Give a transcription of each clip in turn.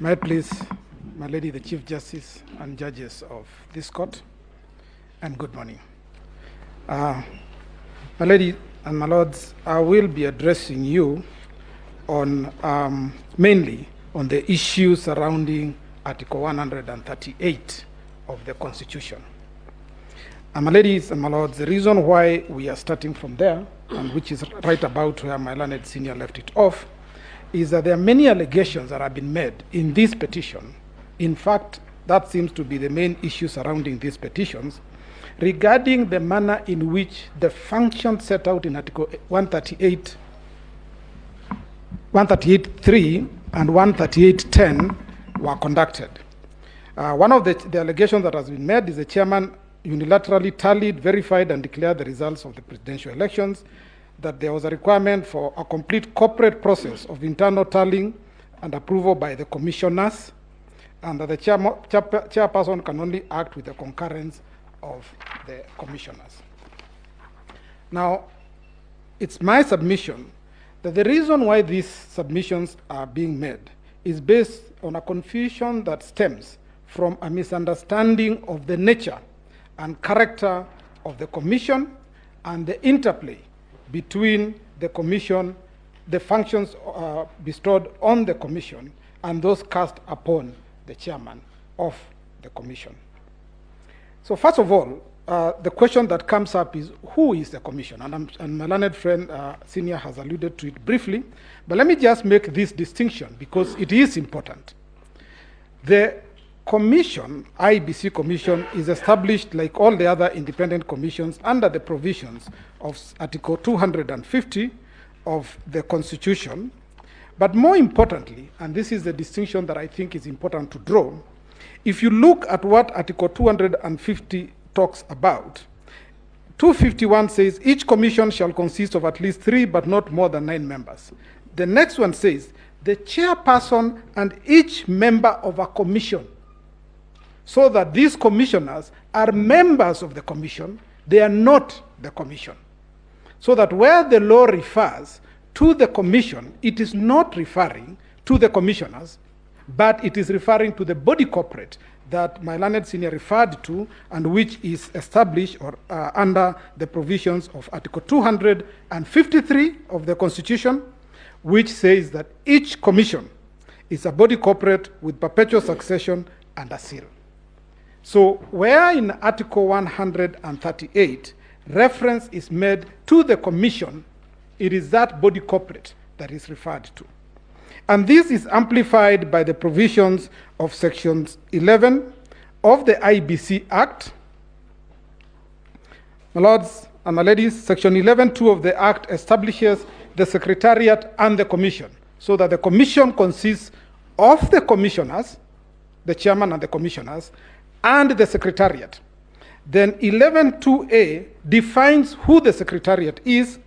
May I please, my lady, the Chief Justice and judges of this court, and good morning. My lady and my lords, I will be addressing you on mainly on the issues surrounding Article 138 of the Constitution. And my ladies and my lords, the reason why we are starting from there, and which is right about where my learned senior left it off, is that there are many allegations that have been made in this petition. In fact, that seems to be the main issue surrounding these petitions, regarding the manner in which the functions set out in Article 138.3 and 138.10 were conducted. One of the allegations that has been made is the chairman unilaterally tallied, verified, and declared the results of the presidential elections, that there was a requirement for a complete corporate process of internal tallying and approval by the commissioners, and that the chairperson can only act with the concurrence of the commissioners. Now, it's my submission that the reason why these submissions are being made is based on a confusion that stems from a misunderstanding of the nature and character of the commission and the interplay between the commission, the functions bestowed on the commission, and those cast upon the chairman of the commission. So first of all, the question that comes up is, who is the commission? And my learned friend, Senior, has alluded to it briefly, but let me just make this distinction because it is important. The commission, IBC commission, is established like all the other independent commissions under the provisions of Article 250 of the Constitution. But more importantly, and this is the distinction that I think is important to draw, if you look at what Article 250 talks about, 251 says each commission shall consist of at least 3 but not more than 9 members. The next one says the chairperson and each member of a commission, so that these commissioners are members of the commission, they are not the commission. So that where the law refers to the commission, it is not referring to the commissioners, but it is referring to the body corporate that my learned senior referred to, and which is established or under the provisions of Article 253 of the Constitution, which says that each commission is a body corporate with perpetual succession and a seal. So where in Article 138 reference is made to the commission, it is that body corporate that is referred to. And this is amplified by the provisions of Sections 11 of the IBC Act. My lords and my ladies, Section 11.2 of the Act establishes the Secretariat and the Commission, so that the Commission consists of the commissioners, the chairman and the commissioners, and the Secretariat. Then 11.2a defines who the Secretariat is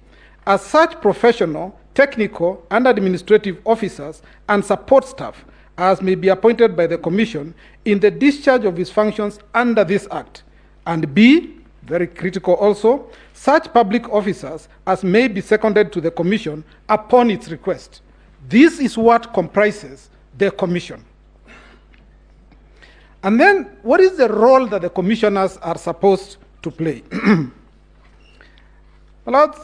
as such professional, technical, and administrative officers and support staff as may be appointed by the Commission in the discharge of its functions under this Act. And B, very critical also, such public officers as may be seconded to the Commission upon its request. This is what comprises the Commission. And then, what is the role that the commissioners are supposed to play? Well,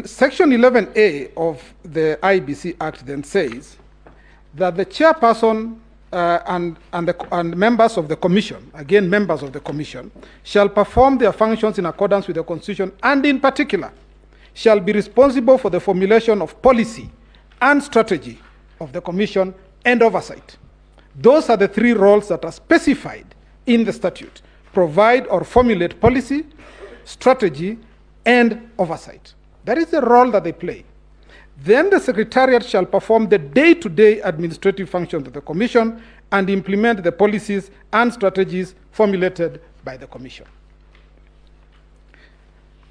Section 11A of the IBC Act then says that the chairperson and members of the commission, again members of the commission, shall perform their functions in accordance with the Constitution, and in particular, shall be responsible for the formulation of policy and strategy of the commission and oversight. Those are the 3 roles that are specified in the statute: provide or formulate policy, strategy, and oversight. That is the role that they play. Then the Secretariat shall perform the day-to-day administrative functions of the Commission and implement the policies and strategies formulated by the Commission.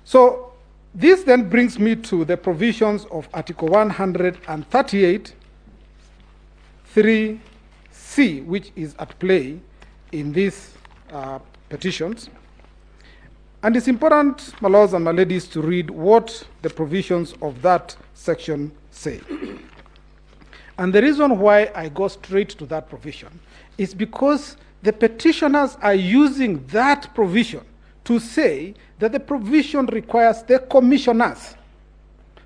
So this then brings me to the provisions of Article 138, 3C, which is at play in these petitions. And it's important, my lords and my ladies, to read what the provisions of that section say. And the reason why I go straight to that provision is because the petitioners are using that provision to say that the provision requires the commissioners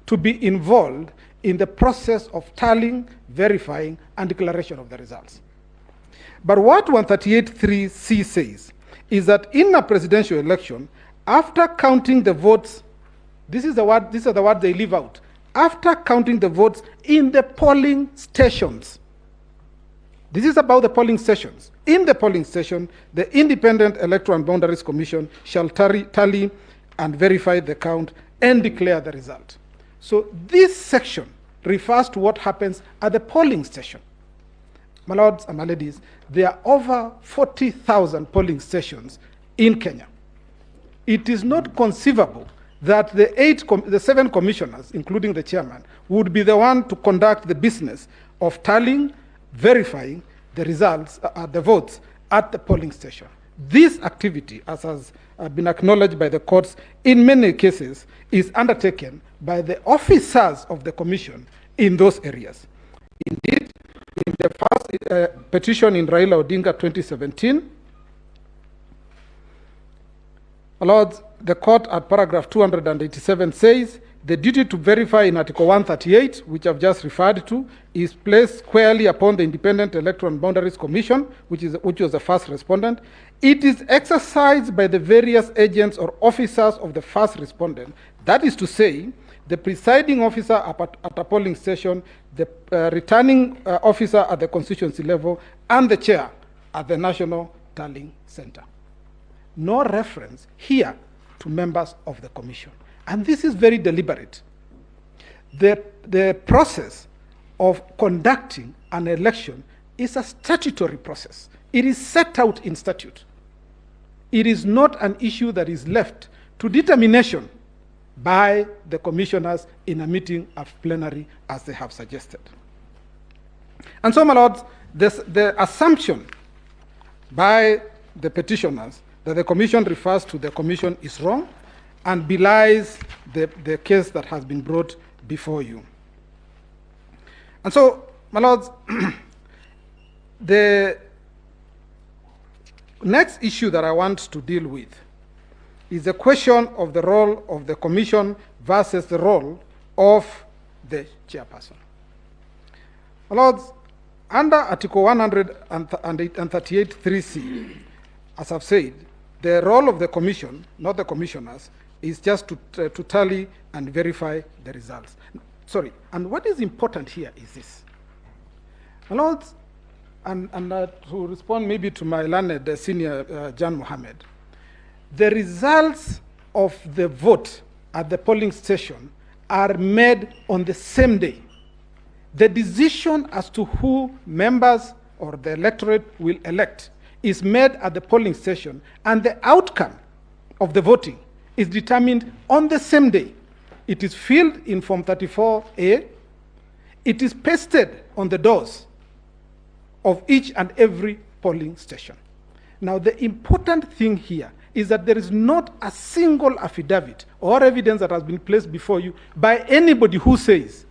to be involved in the process of tallying, verifying, and declaration of the results. But what 138(3)(c) says is that in a presidential election, after counting the votes, these are the words they leave out, after counting the votes in the polling stations. This is about the polling stations. In the polling station, the Independent Electoral and Boundaries Commission shall tally and verify the count and declare the result. So this section refers to what happens at the polling station. My lords and my ladies, there are over 40,000 polling stations in Kenya. It is not conceivable that the 7 commissioners, including the chairman, would be the one to conduct the business of tallying, verifying the results, the votes at the polling station. This activity, as has been acknowledged by the courts in many cases, is undertaken by the officers of the commission in those areas. Indeed, in the first petition in Raila Odinga 2017, Lords, the court at paragraph 287 says, the duty to verify in Article 138, which I've just referred to, is placed squarely upon the Independent Electoral and Boundaries Commission, which was the first respondent. It is exercised by the various agents or officers of the first respondent. That is to say, the presiding officer at a polling station, the returning officer at the constituency level, and the chair at the National Tallying Center. No reference here to members of the commission. And this is very deliberate. The process of conducting an election is a statutory process. It is set out in statute. It is not an issue that is left to determination by the commissioners in a meeting of plenary, as they have suggested. And so, my lords, the assumption by the petitioners that the commission refers to the commission is wrong and belies the case that has been brought before you. And so, my lords, the next issue that I want to deal with is the question of the role of the commission versus the role of the chairperson. My lords, under Article 138(3)(c), as I've said, the role of the commission, not the commissioners, is just to tally and verify the results. Sorry, and what is important here is this. My lords, and to respond maybe to my learned senior Jan Mohammed, the results of the vote at the polling station are made on the same day. The decision as to who members or the electorate will elect is made at the polling station, and the outcome of the voting is determined on the same day. It is filled in Form 34A. It is pasted on the doors of each and every polling station. Now, the important thing here is that there is not a single affidavit or evidence that has been placed before you by anybody who says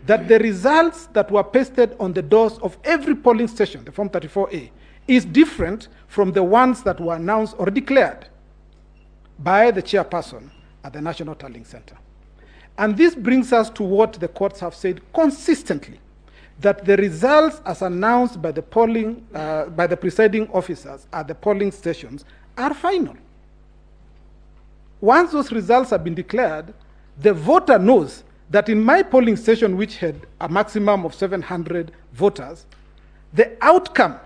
that the results that were pasted on the doors of every polling station, the Form 34A, is different from the ones that were announced or declared by the chairperson at the National Tallying Center. And this brings us to what the courts have said consistently, that the results as announced by the by the presiding officers at the polling stations are final. Once those results have been declared, the voter knows that in my polling station, which had a maximum of 700 voters, the outcome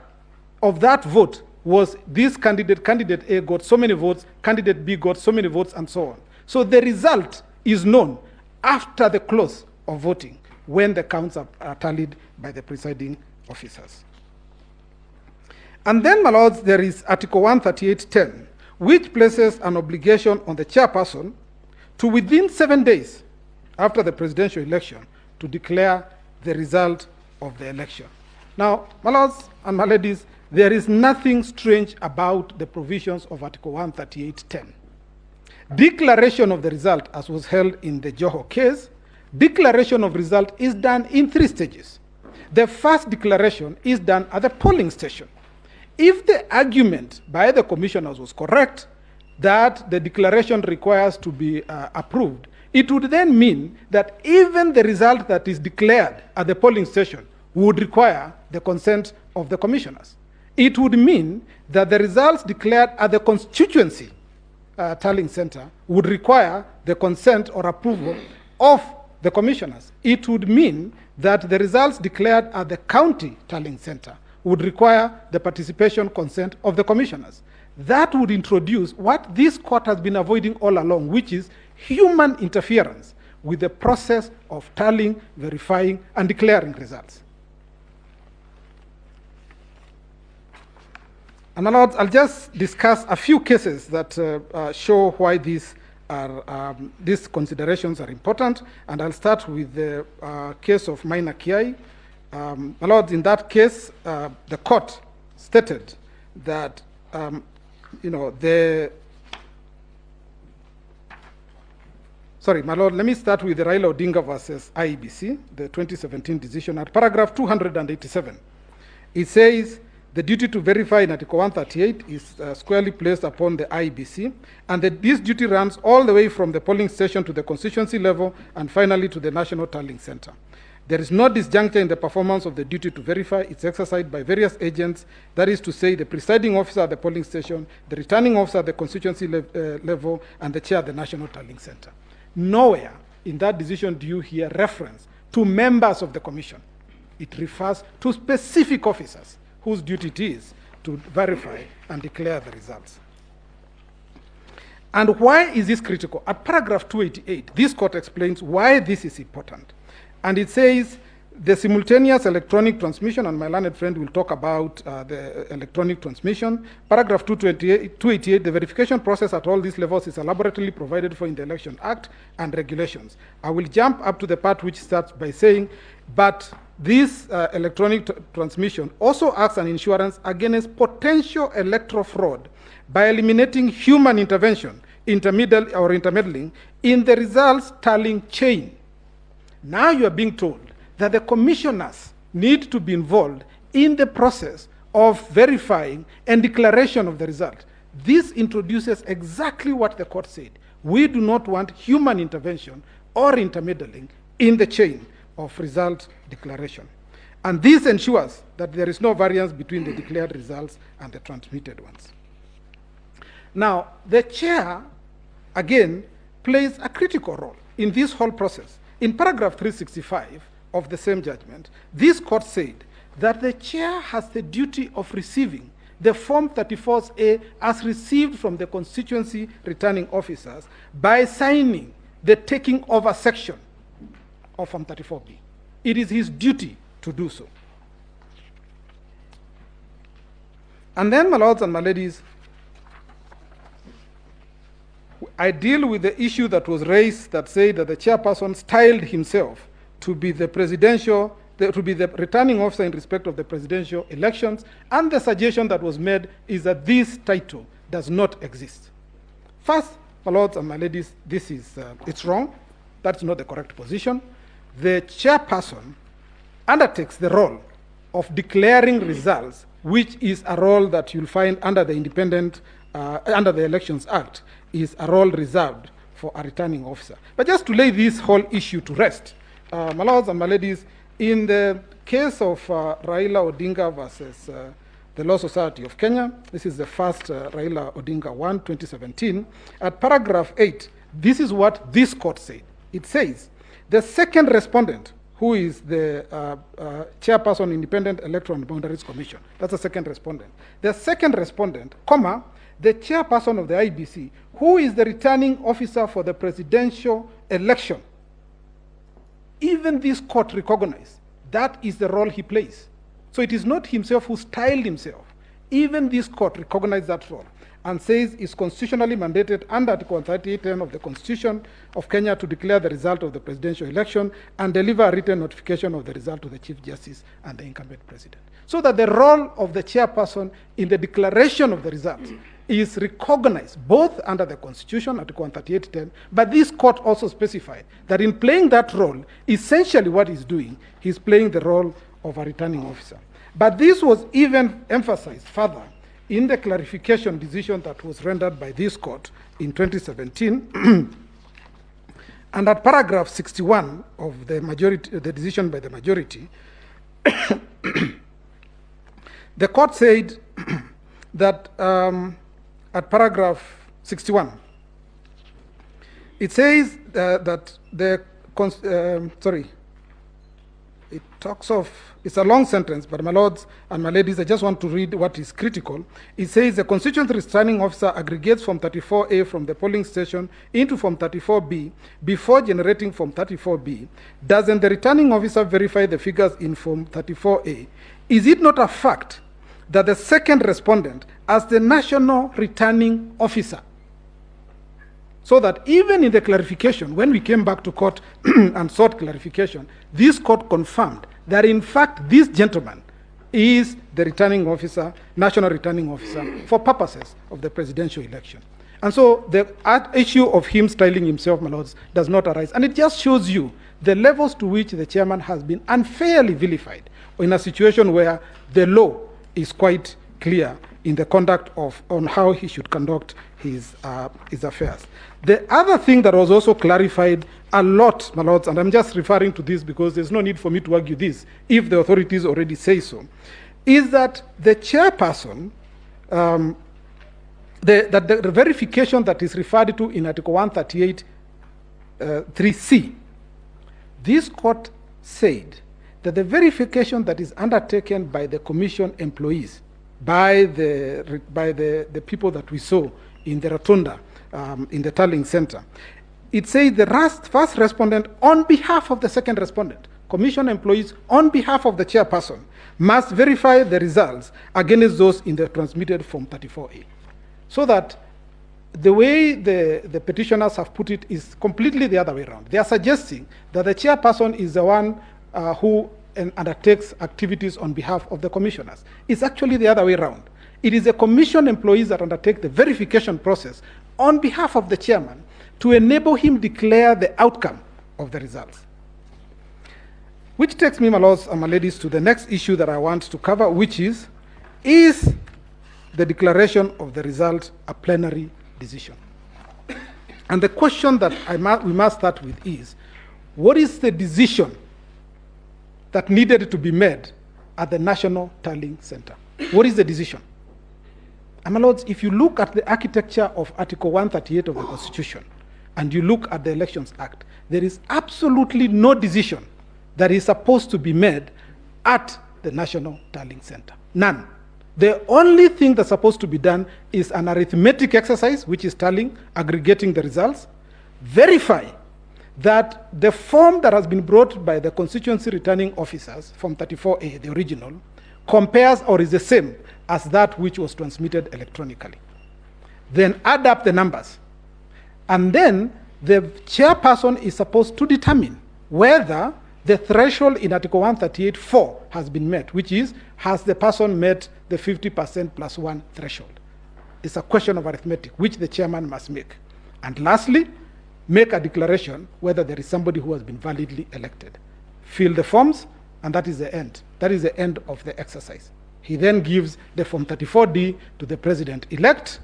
of that vote was this candidate A got so many votes, candidate B got so many votes, and so on. So the result is known after the close of voting, when the counts are tallied by the presiding officers. And then, my lords, there is Article 138(10), which places an obligation on the chairperson to, within 7 days after the presidential election, to declare the result of the election. Now, my lords and my ladies, there is nothing strange about the provisions of Article 138(10). Declaration of the result, as was held in the Joho case, declaration of result is done in 3 stages. The first declaration is done at the polling station. If the argument by the commissioners was correct that the declaration requires to be approved, it would then mean that even the result that is declared at the polling station would require the consent of the commissioners. It would mean that the results declared at the constituency tallying center would require the consent or approval of the commissioners. It would mean that the results declared at the county tallying center would require the participation consent of the commissioners. That would introduce what this court has been avoiding all along, which is human interference with the process of tallying, verifying, and declaring results. And I'll just discuss a few cases that show why these considerations are important, and I'll start with the case of Maina Kiai. My Lord, in that case, the court stated that, sorry, my Lord, let me start with the Raila Odinga versus IEBC, the 2017 decision. At paragraph 287, it says, the duty to verify in Article 138 is squarely placed upon the IEBC, and this duty runs all the way from the polling station to the constituency level and finally to the National Tallying Center. There is no disjuncture in the performance of the duty to verify. It's exercised by various agents, that is to say the presiding officer at the polling station, the returning officer at the constituency level, and the chair at the National Tallying Center. Nowhere in that decision do you hear reference to members of the commission. It refers to specific officers whose duty it is to verify and declare the results. And why is this critical? At paragraph 288, this court explains why this is important. And it says, the simultaneous electronic transmission, and my learned friend will talk about the electronic transmission. Paragraph 288, the verification process at all these levels is elaborately provided for in the Election Act and regulations. I will jump up to the part which starts by saying, but this electronic transmission also acts an insurance against potential electoral fraud by eliminating human intervention, intermeddling in the results tallying chain. Now you are being told that the commissioners need to be involved in the process of verifying and declaration of the result. This introduces exactly what the court said. We do not want human intervention or intermeddling in the chain of result declaration. And this ensures that there is no variance between the declared results and the transmitted ones. Now, the chair, again, plays a critical role in this whole process. In paragraph 365 of the same judgment, this court said that the chair has the duty of receiving the Form 34A as received from the constituency returning officers by signing the taking over section of Form 34B. It is his duty to do so. And then, my lords and my ladies, I deal with the issue that was raised that said that the chairperson styled himself to be the returning officer in respect of the presidential elections, and the suggestion that was made is that this title does not exist. First, my lords and my ladies, this is, it's wrong. That's not the correct position. The chairperson undertakes the role of declaring results, which is a role that you'll find under the under the Elections Act, is a role reserved for a returning officer. But just to lay this whole issue to rest, my lords and my ladies, in the case of Raila Odinga versus the Law Society of Kenya, this is the first Raila Odinga 1, 2017, at paragraph 8, this is what this court said. It says, the second respondent, who is the chairperson, Independent Electoral and Boundaries Commission, that's the second respondent. The second respondent, comma, the chairperson of the IBC, who is the returning officer for the presidential election. Even this court recognized that is the role he plays. So it is not himself who styled himself. Even this court recognized that role and says it's constitutionally mandated under Article 3810 of the Constitution of Kenya to declare the result of the presidential election and deliver a written notification of the result to the Chief Justice and the incumbent president. So that the role of the chairperson in the declaration of the results is recognized both under the Constitution, Article 138.10, but this court also specified that in playing that role, essentially what he's doing, he's playing the role of a returning officer. But this was even emphasized further in the clarification decision that was rendered by this court in 2017. And at paragraph 61 of the decision by the majority, the court said that at paragraph 61, it says that it talks of, it's a long sentence, but my lords and my ladies, I just want to read what is critical. It says the constituent returning officer aggregates Form 34A from the polling station into Form 34B before generating Form 34B. Doesn't the returning officer verify the figures in Form 34A? Is it not a fact that the second respondent, as the national returning officer, so that even in the clarification, when we came back to court and sought clarification, this court confirmed that in fact this gentleman is the returning officer, national returning officer, for purposes of the presidential election. And so the issue of him styling himself, my lords, does not arise. And it just shows you the levels to which the chairman has been unfairly vilified in a situation where the law is quite clear in the conduct of, on how he should conduct his affairs. The other thing that was also clarified a lot, my lords, and I'm just referring to this because there's no need for me to argue this if the authorities already say so, is that the chairperson, the verification that is referred to in Article 138 3C, this court said that that the is undertaken by the commission employees, by the people that we saw in the rotunda, in the Tallying Center. It says the first respondent on behalf of the second respondent, commission employees on behalf of the chairperson, must verify the results against those in the transmitted Form 34A. So that the way the petitioners have put it is completely the other way around. They are suggesting that the chairperson is the one who undertakes activities on behalf of the commissioners. It's actually the other way around. It is the commission employees that undertake the verification process on behalf of the chairman to enable him declare the outcome of the results. Which takes me, my lords and my ladies, to the next issue that I want to cover, which is the declaration of the result a plenary decision? And the question that we must start with is, what is the decision that needed to be made at the National Tallying Center? What is the decision? And my lords, if you look at the architecture of Article 138 of the Constitution, and you look at the Elections Act, there is absolutely no decision that is supposed to be made at the National Tallying Center. None. The only thing that's supposed to be done is an arithmetic exercise, which is tallying, aggregating the results, verify that the form that has been brought by the constituency returning officers, Form 34A, the original, compares or is the same as that which was transmitted electronically. Then add up the numbers. And then the chairperson is supposed to determine whether the threshold in Article 138(4) has been met, which is, has the person met the 50% plus 1 threshold? It's a question of arithmetic, which the chairman must make. And lastly, make a declaration whether there is somebody who has been validly elected. Fill the forms, and that is the end. That is the end of the exercise. He then gives the Form 34D to the president-elect,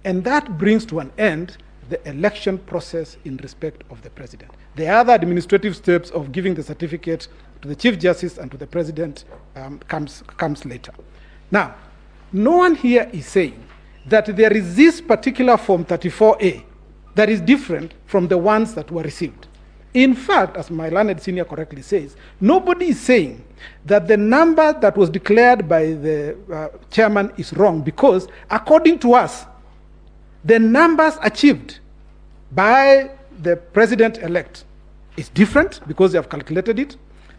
and that brings to an end the election process in respect of the president. The other administrative steps of giving the certificate to the Chief Justice and to the President comes later. Now, no one here is saying that there is this particular Form 34A that is different from the ones that were received. In fact, as my learned senior correctly says, nobody is saying that the number that was declared by the chairman is wrong, because according to us, the numbers achieved by the president-elect is different because they have calculated it.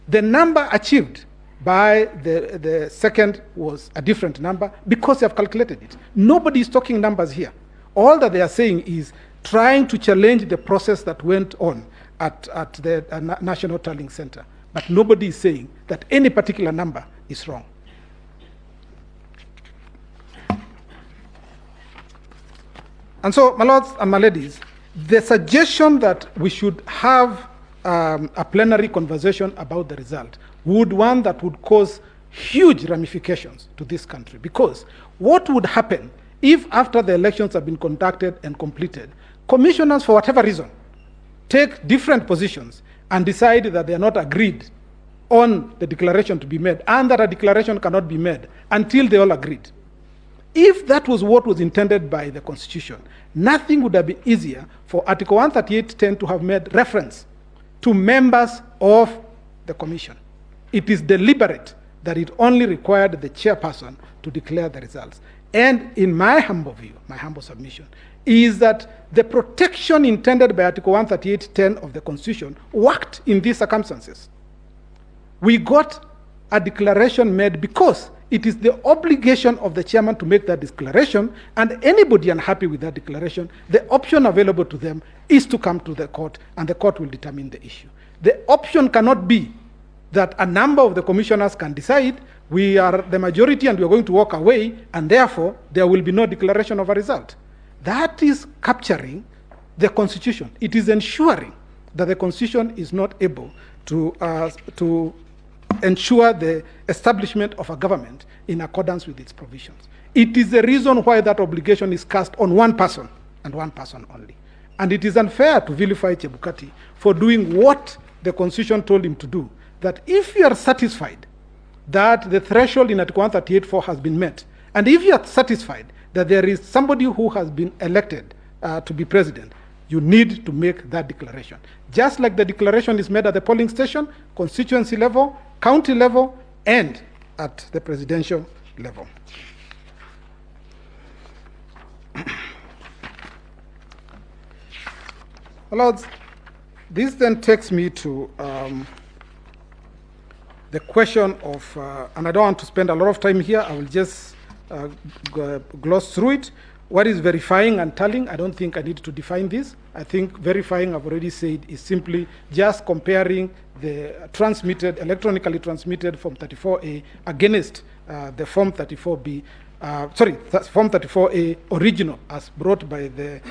The number achieved by the second was a different number because they have calculated it. Nobody is talking numbers here. All that they are saying is trying to challenge the process that went on at the National Tallying Center. But nobody is saying that any particular number is wrong. And so, my lords and my ladies, the suggestion that we should have a plenary conversation about the result one that would cause huge ramifications to this country. Because what would happen if after the elections have been conducted and completed, commissioners, for whatever reason, take different positions and decide that they are not agreed on the declaration to be made, and that a declaration cannot be made until they all agreed? If that was what was intended by the Constitution, nothing would have been easier for Article 138.10 to have made reference to members of the Commission. It is deliberate that it only required the chairperson to declare the results. And in my humble view, my humble submission, is that the protection intended by Article 138.10 of the Constitution worked in these circumstances. We got a declaration made because it is the obligation of the chairman to make that declaration, and anybody unhappy with that declaration, the option available to them is to come to the court, and the court will determine the issue. The option cannot be that a number of the commissioners can decide we are the majority and we are going to walk away, and therefore there will be no declaration of a result. That is capturing the Constitution. It is ensuring that the Constitution is not able to ensure the establishment of a government in accordance with its provisions. It is the reason why that obligation is cast on one person and one person only. And it is unfair to vilify Chebukati for doing what the Constitution told him to do, that if you are satisfied that the threshold in Article 138.4 has been met, and if you are satisfied that there is somebody who has been elected to be president, you need to make that declaration. Just like the declaration is made at the polling station, constituency level, county level, and at the presidential level. Lords, this then takes me to the question of, and I don't want to spend a lot of time here, I will just gloss through it. What is verifying and tallying? I don't think I need to define this. I think verifying, I've already said, is simply just comparing the electronically transmitted Form 34A against the Form 34B, Form 34A original as brought by the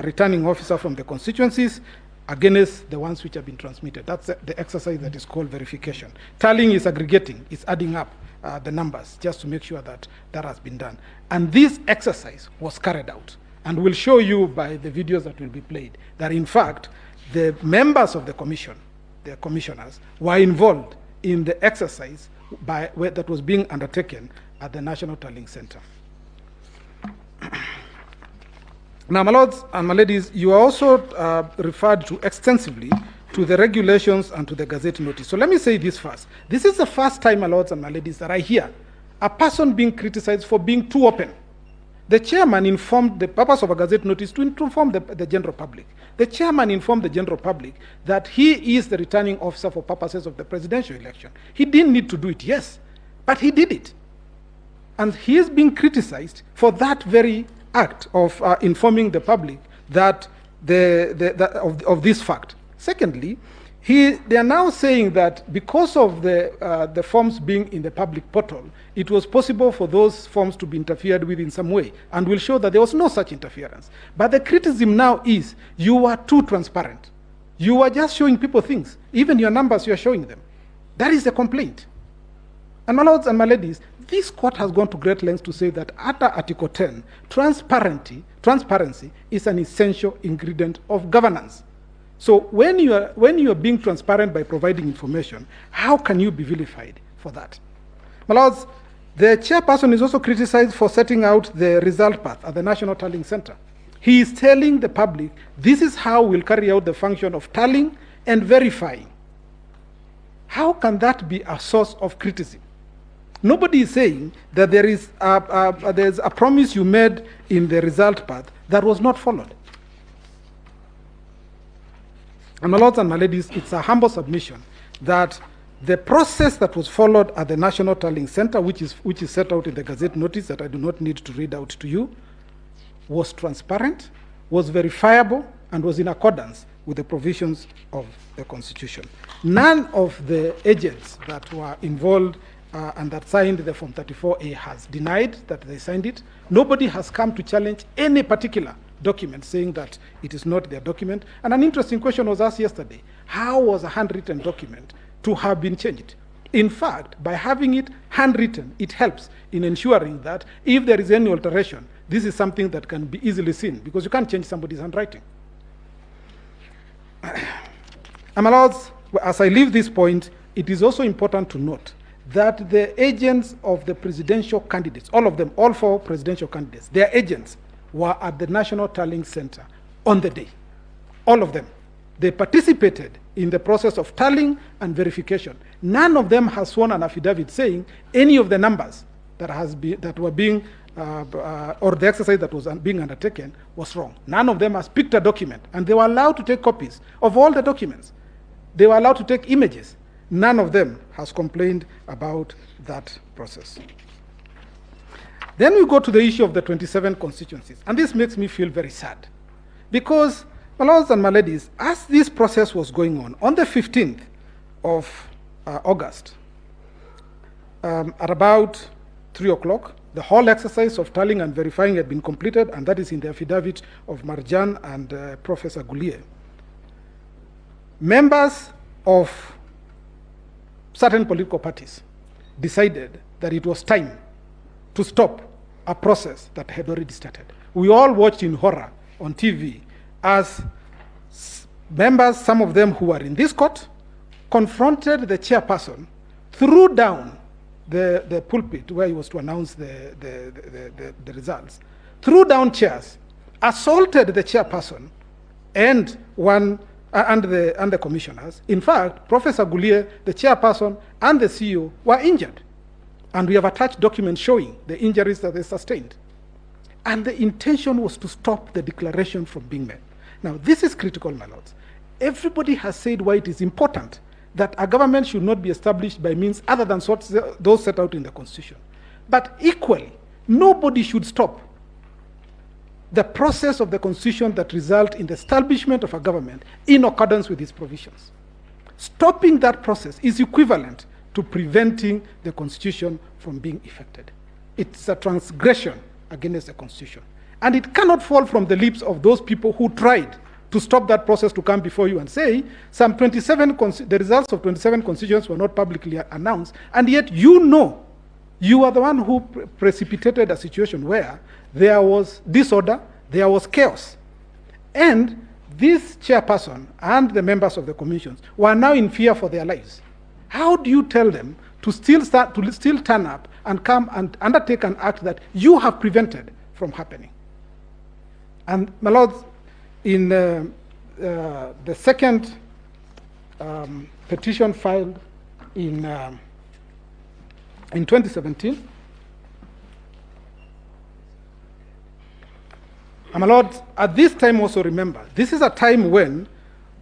returning officer from the constituencies against the ones which have been transmitted. That's the exercise that is called verification. Tallying is aggregating, it's adding up the numbers just to make sure that that has been done. And this exercise was carried out. And we'll show you by the videos that will be played that in fact, the members of the commission, the commissioners, were involved in the exercise that was being undertaken at the National Tallying Center. Now, my lords and my ladies, you are also referred to extensively to the regulations and to the Gazette notice. So let me say this first. This is the first time, my lords and my ladies, that I hear a person being criticized for being too open. The chairman informed the purpose of a Gazette notice to inform the general public. The chairman informed the general public that he is the returning officer for purposes of the presidential election. He didn't need to do it, yes, but he did it. And he is being criticized for that very act of informing the public that of this fact. Secondly, they are now saying that because of the forms being in the public portal, it was possible for those forms to be interfered with in some way, and we'll show that there was no such interference. But the criticism now is you were too transparent. You were just showing people things. Even your numbers, you are showing them. That is the complaint. And my lords and my ladies, this court has gone to great lengths to say that under Article 10, transparency is an essential ingredient of governance. So when you are being transparent by providing information, how can you be vilified for that? My lords, the chairperson is also criticized for setting out the result path at the National Tallying Center. He is telling the public, this is how we'll carry out the function of tallying and verifying. How can that be a source of criticism? Nobody is saying that there's a promise you made in the result path that was not followed. And my lords and my ladies, it's a humble submission that the process that was followed at the National Tallying Center, which is set out in the Gazette notice that I do not need to read out to you, was transparent, was verifiable, and was in accordance with the provisions of the Constitution. None of the agents that were involved and that signed the Form 34A has denied that they signed it. Nobody has come to challenge any particular document saying that it is not their document. And an interesting question was asked yesterday. How was a handwritten document to have been changed? In fact, by having it handwritten, it helps in ensuring that if there is any alteration, this is something that can be easily seen, because you can't change somebody's handwriting. As I leave this point, it is also important to note that the agents of the presidential candidates, all of them, all 4 presidential candidates, their agents were at the National Tallying Center on the day. All of them. They participated in the process of tallying and verification. None of them has sworn an affidavit saying any of the numbers that were being, or the exercise that was being undertaken was wrong. None of them has picked a document, and they were allowed to take copies of all the documents. They were allowed to take images. None of them has complained about that process. Then we go to the issue of the 27 constituencies, and this makes me feel very sad, because, my lords and my ladies, as this process was going on the 15th of August, at about 3 o'clock, the whole exercise of tallying and verifying had been completed, and that is in the affidavit of Marjan and Professor Gulier. Members of certain political parties decided that it was time to stop a process that had already started. We all watched in horror on TV as members, some of them who were in this court, confronted the chairperson, threw down the pulpit where he was to announce the results, threw down chairs, assaulted the chairperson and the commissioners. In fact, Professor Gulier, the chairperson, and the CEO were injured. And we have attached documents showing the injuries that they sustained. And the intention was to stop the declaration from being made. Now, this is critical, my lords. Everybody has said why it is important that a government should not be established by means other than those set out in the Constitution. But equally, nobody should stop the process of the Constitution that result in the establishment of a government in accordance with its provisions. Stopping that process is equivalent to preventing the Constitution from being effected. It's a transgression against the Constitution. And it cannot fall from the lips of those people who tried to stop that process to come before you and say the results of 27 constituents were not publicly announced, and yet you are the one who precipitated a situation where there was disorder, there was chaos. And this chairperson and the members of the commissions were now in fear for their lives. How do you tell them to still turn up and come and undertake an act that you have prevented from happening? And my lords, in the second petition filed in 2017, and my lords, at this time also remember, this is a time when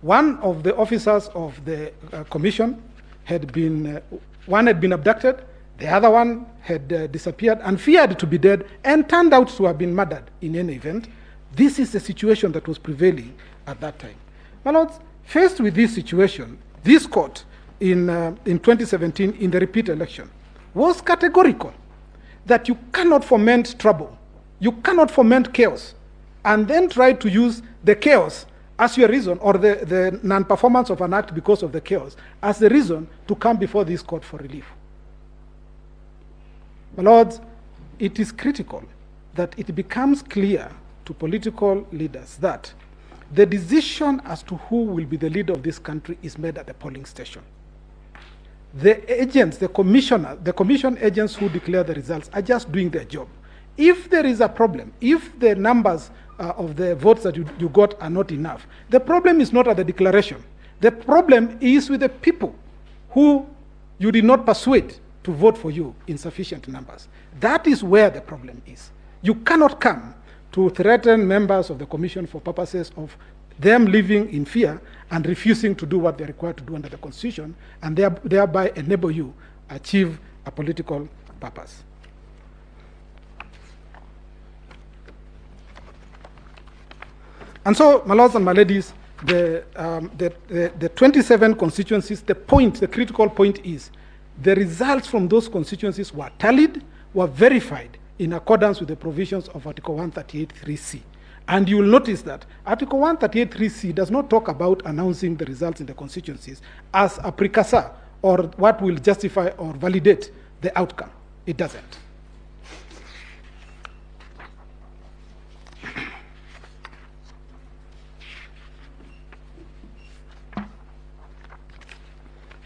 one of the officers of the commission had been abducted, the other one had disappeared and feared to be dead and turned out to have been murdered in any event. This is the situation that was prevailing at that time. My lords, faced with this situation, this court in 2017 in the repeat election was categorical that you cannot foment trouble, you cannot foment chaos, and then try to use the chaos as your reason, or the non-performance of an act because of the chaos, as the reason to come before this court for relief. My lords, it is critical that it becomes clear to political leaders that the decision as to who will be the leader of this country is made at the polling station. The agents, the commission agents who declare the results are just doing their job. If there is a problem, if the numbers of the votes that you got are not enough, the problem is not at the declaration. The problem is with the people who you did not persuade to vote for you in sufficient numbers. That is where the problem is. You cannot come to threaten members of the commission for purposes of them living in fear and refusing to do what they're required to do under the Constitution, and thereby enable you achieve a political purpose. And so, my lords and my ladies, the 27 constituencies, the critical point is the results from those constituencies were tallied, were verified in accordance with the provisions of Article 138(3)(c). And you will notice that Article 138(3)(c) does not talk about announcing the results in the constituencies as a precursor or what will justify or validate the outcome. It doesn't.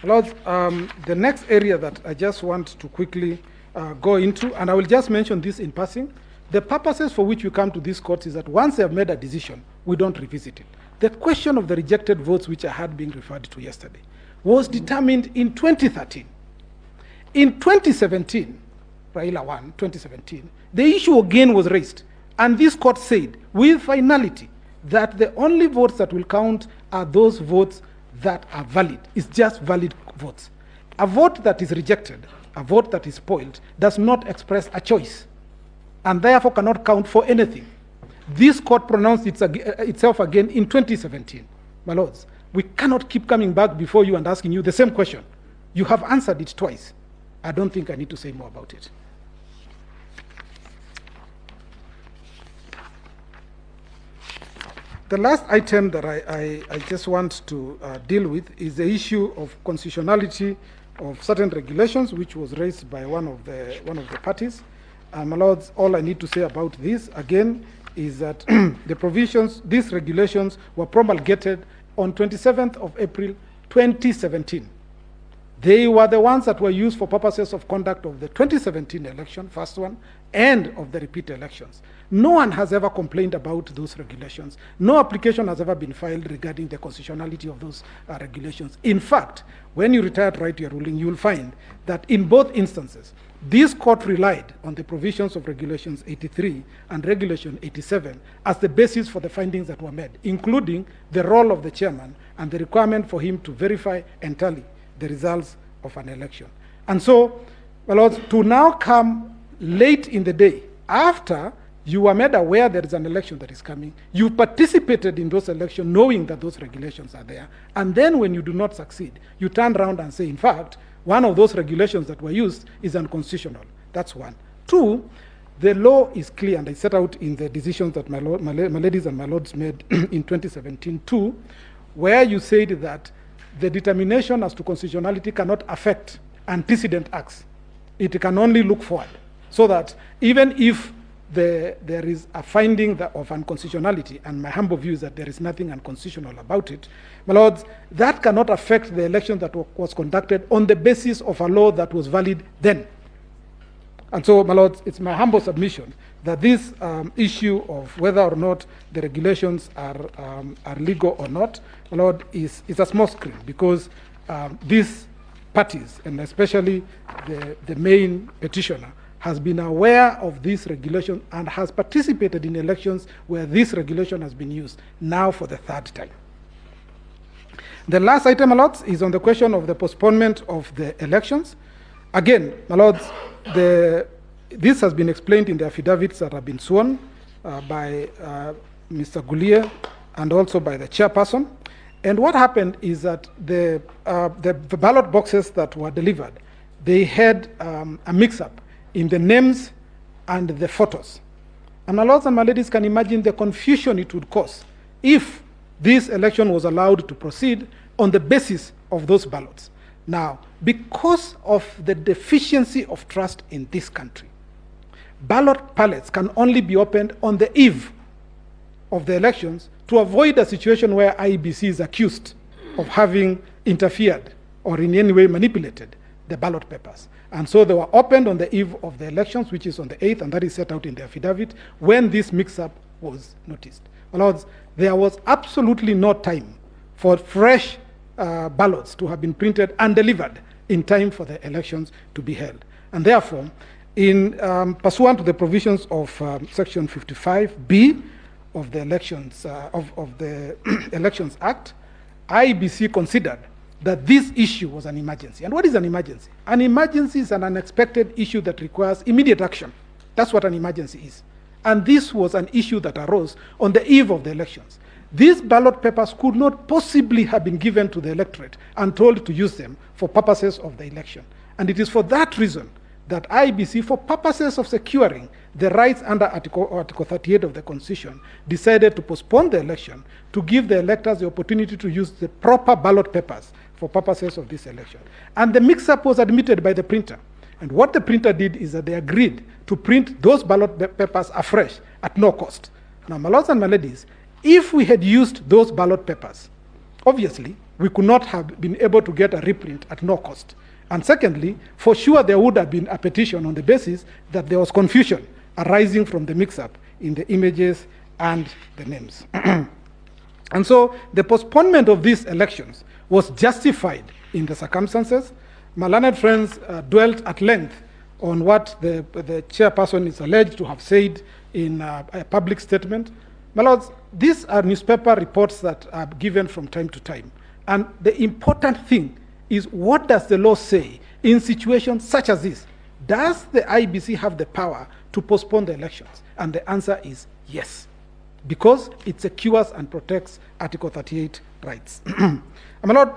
Lord, the next area that I just want to quickly go into, and I will just mention this in passing, the purposes for which we come to this court is that once they have made a decision, we don't revisit it. The question of the rejected votes, which I had been referred to yesterday, was determined in 2013. In 2017, Raila won, 2017, the issue again was raised, and this court said, with finality, that the only votes that will count are those votes that are valid. It's just valid votes. A vote that is rejected, a vote that is spoiled, does not express a choice, and therefore cannot count for anything. This court pronounced itself again in 2017. My lords, we cannot keep coming back before you and asking you the same question. You have answered it twice. I don't think I need to say more about it. The last item that I just want to deal with is the issue of constitutionality of certain regulations, which was raised by one of the parties. My lords, all I need to say about this again is that the provisions, these regulations, were promulgated on 27th of April 2017. They were the ones that were used for purposes of conduct of the 2017 election, first one, and of the repeat elections. No one has ever complained about those regulations. No application has ever been filed regarding the constitutionality of those regulations. In fact, when you retire to write your ruling, you will find that in both instances, this court relied on the provisions of Regulations 83 and Regulation 87 as the basis for the findings that were made, including the role of the chairman and the requirement for him to verify and tally the results of an election. And so, my lords, to now come late in the day, after you were made aware there is an election that is coming, you participated in those elections knowing that those regulations are there, and then when you do not succeed, you turn around and say, in fact, one of those regulations that were used is unconstitutional. That's one. Two, the law is clear, and I set out in the decisions that my ladies and my lords made in 2017 too, where you said that the determination as to constitutionality cannot affect antecedent acts. It can only look forward, so that even if there is a finding of unconstitutionality, and my humble view is that there is nothing unconstitutional about it, my lords, that cannot affect the election that was conducted on the basis of a law that was valid then. And so, my lords, it's my humble submission that this issue of whether or not the regulations are legal or not, my lord, is a small screen, because these parties, and especially the main petitioner, has been aware of this regulation and has participated in elections where this regulation has been used, now for the third time. The last item, my lords, is on the question of the postponement of the elections. Again, my lords, this has been explained in the affidavits that have been sworn by Mr. Gulier and also by the chairperson. And what happened is that the ballot boxes that were delivered, they had a mix-up in the names and the photos. And my lords and my ladies can imagine the confusion it would cause if this election was allowed to proceed on the basis of those ballots. Now, because of the deficiency of trust in this country, ballot pallets can only be opened on the eve of the elections to avoid a situation where IEBC is accused of having interfered or in any way manipulated the ballot papers. And so they were opened on the eve of the elections, which is on the 8th, and that is set out in the affidavit, when this mix-up was noticed. My lords, there was absolutely no time for fresh ballots to have been printed and delivered in time for the elections to be held. And therefore, in pursuant to the provisions of Section 55B of the Elections of the Elections Act, IEBC considered that this issue was an emergency. And what is an emergency? An emergency is an unexpected issue that requires immediate action. That's what an emergency is. And this was an issue that arose on the eve of the elections. These ballot papers could not possibly have been given to the electorate and told to use them for purposes of the election. And it is for that reason that IEBC, for purposes of securing the rights under Article 38 of the Constitution, decided to postpone the election to give the electors the opportunity to use the proper ballot papers for purposes of this election. And the mix-up was admitted by the printer. And what the printer did is that they agreed to print those ballot papers afresh at no cost. Now, my lords and my ladies, if we had used those ballot papers, obviously, we could not have been able to get a reprint at no cost. And secondly, for sure, there would have been a petition on the basis that there was confusion arising from the mix-up in the images and the names. And so the postponement of these elections was justified in the circumstances. My learned friends dwelt at length on what the chairperson is alleged to have said in a public statement. My lords, these are newspaper reports that are given from time to time. And the important thing is, what does the law say in situations such as this? Does the IEBC have the power to postpone the elections? And the answer is yes, because it secures and protects Article 38 rights. My lord,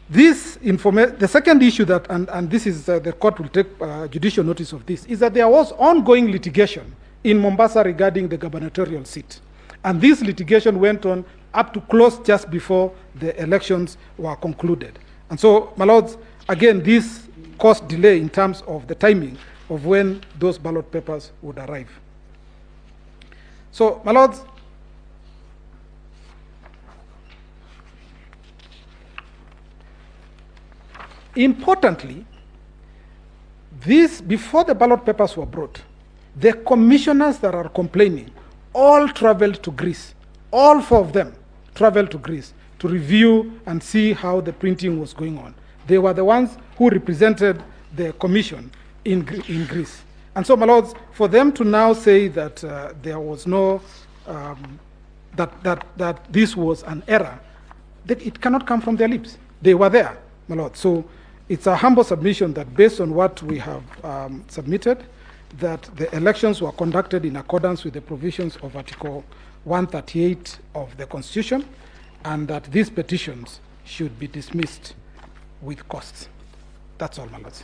the second issue that, and this is the court will take judicial notice of this, is that there was ongoing litigation in Mombasa regarding the gubernatorial seat. And this litigation went on up to close just before the elections were concluded. And so, my lords, again, this caused delay in terms of the timing of when those ballot papers would arrive. So, my lords, importantly, before the ballot papers were brought, the commissioners that are complaining all traveled to Greece. All 4 of them traveled to Greece to review and see how the printing was going on. They were the ones who represented the commission in Greece. And so, my lords, for them to now say that there was no, that this was an error, that it cannot come from their lips. They were there, my lord. So it's a humble submission that based on what we have submitted, that the elections were conducted in accordance with the provisions of Article 138 of the Constitution, and that these petitions should be dismissed with costs. That's all, my lords.